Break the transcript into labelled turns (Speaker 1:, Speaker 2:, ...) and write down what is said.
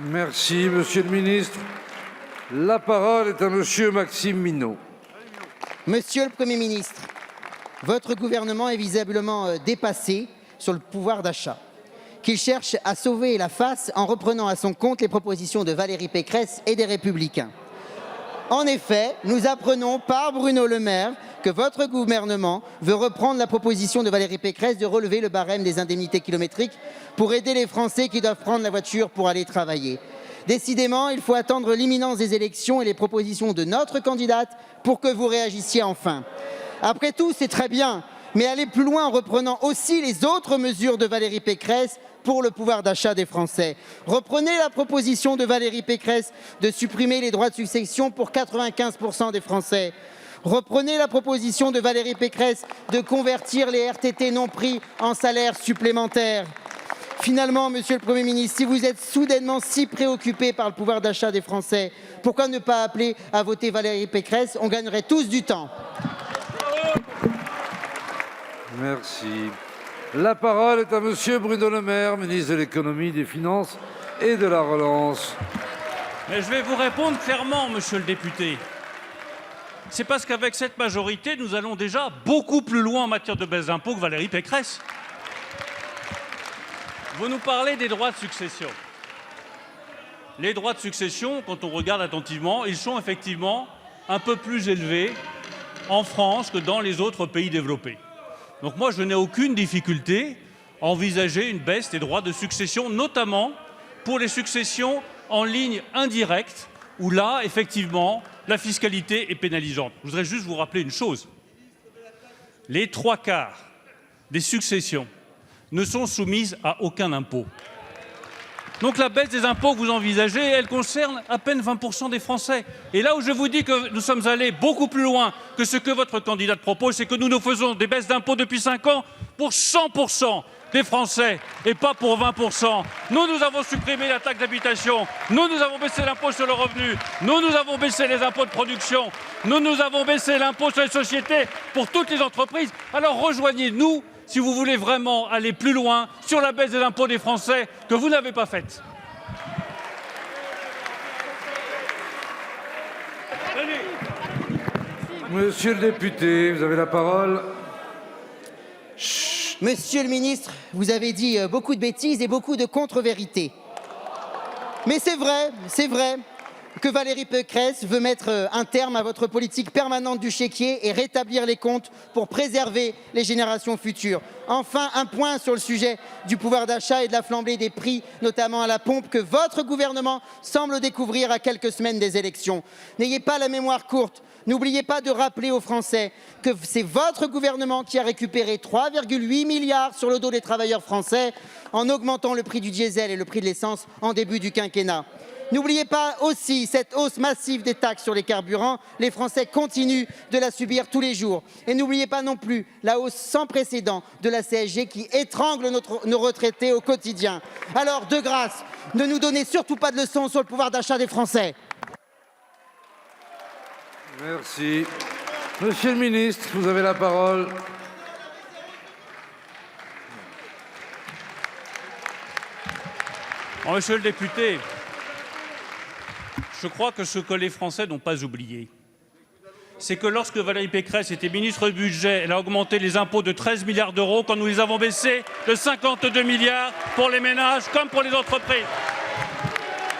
Speaker 1: Merci, Monsieur le Ministre. La parole est à Monsieur Maxime Minot.
Speaker 2: Monsieur le Premier ministre, votre gouvernement est visiblement dépassé sur le pouvoir d'achat, qu'il cherche à sauver la face en reprenant à son compte les propositions de Valérie Pécresse et des Républicains. En effet, nous apprenons par Bruno Le Maire que votre gouvernement veut reprendre la proposition de Valérie Pécresse de relever le barème des indemnités kilométriques pour aider les Français qui doivent prendre la voiture pour aller travailler. Décidément, il faut attendre l'imminence des élections et les propositions de notre candidate pour que vous réagissiez enfin. Après tout, c'est très bien, mais allez plus loin en reprenant aussi les autres mesures de Valérie Pécresse pour le pouvoir d'achat des Français. Reprenez la proposition de Valérie Pécresse de supprimer les droits de succession pour 95% des Français. Reprenez la proposition de Valérie Pécresse de convertir les RTT non pris en salaires supplémentaires. Finalement, Monsieur le Premier ministre, si vous êtes soudainement si préoccupé par le pouvoir d'achat des Français, pourquoi ne pas appeler à voter Valérie Pécresse? On gagnerait tous du temps.
Speaker 1: Merci. La parole est à Monsieur Bruno Le Maire, ministre de l'Économie, des Finances et de la Relance.
Speaker 3: Mais je vais vous répondre clairement, monsieur le député. C'est parce qu'avec cette majorité, nous allons déjà beaucoup plus loin en matière de baisse d'impôts que Valérie Pécresse. Vous nous parlez des droits de succession. Les droits de succession, quand on regarde attentivement, ils sont effectivement un peu plus élevés en France que dans les autres pays développés. Donc moi, je n'ai aucune difficulté à envisager une baisse des droits de succession, notamment pour les successions en ligne indirecte, où là, effectivement, la fiscalité est pénalisante. Je voudrais juste vous rappeler une chose. Les 3/4 des successions ne sont soumises à aucun impôt. Donc la baisse des impôts que vous envisagez, elle concerne à peine 20% des Français. Et là où je vous dis que nous sommes allés beaucoup plus loin que ce que votre candidate propose, c'est que nous faisons des baisses d'impôts depuis 5 ans pour 100% des Français et pas pour 20%. Nous avons supprimé la taxe d'habitation, nous avons baissé l'impôt sur le revenu, nous avons baissé les impôts de production, nous avons baissé l'impôt sur les sociétés pour toutes les entreprises. Alors rejoignez-nous si vous voulez vraiment aller plus loin sur la baisse des impôts des Français que vous n'avez pas faite.
Speaker 1: Monsieur le député, vous avez la parole.
Speaker 2: Monsieur le ministre, vous avez dit beaucoup de bêtises et beaucoup de contre-vérités. Mais c'est vrai que Valérie Pécresse veut mettre un terme à votre politique permanente du chéquier et rétablir les comptes pour préserver les générations futures. Enfin, un point sur le sujet du pouvoir d'achat et de la flambée des prix, notamment à la pompe, que votre gouvernement semble découvrir à quelques semaines des élections. N'ayez pas la mémoire courte. N'oubliez pas de rappeler aux Français que c'est votre gouvernement qui a récupéré 3,8 milliards sur le dos des travailleurs français en augmentant le prix du diesel et le prix de l'essence en début du quinquennat. N'oubliez pas aussi cette hausse massive des taxes sur les carburants. Les Français continuent de la subir tous les jours. Et n'oubliez pas non plus la hausse sans précédent de la CSG qui étrangle nos retraités au quotidien. Alors, de grâce, ne nous donnez surtout pas de leçons sur le pouvoir d'achat des Français.
Speaker 1: Merci. Monsieur le ministre, vous avez la parole.
Speaker 3: Monsieur le député, je crois que ce que les Français n'ont pas oublié, c'est que lorsque Valérie Pécresse était ministre du Budget, elle a augmenté les impôts de 13 milliards d'euros quand nous les avons baissés de 52 milliards pour les ménages comme pour les entreprises.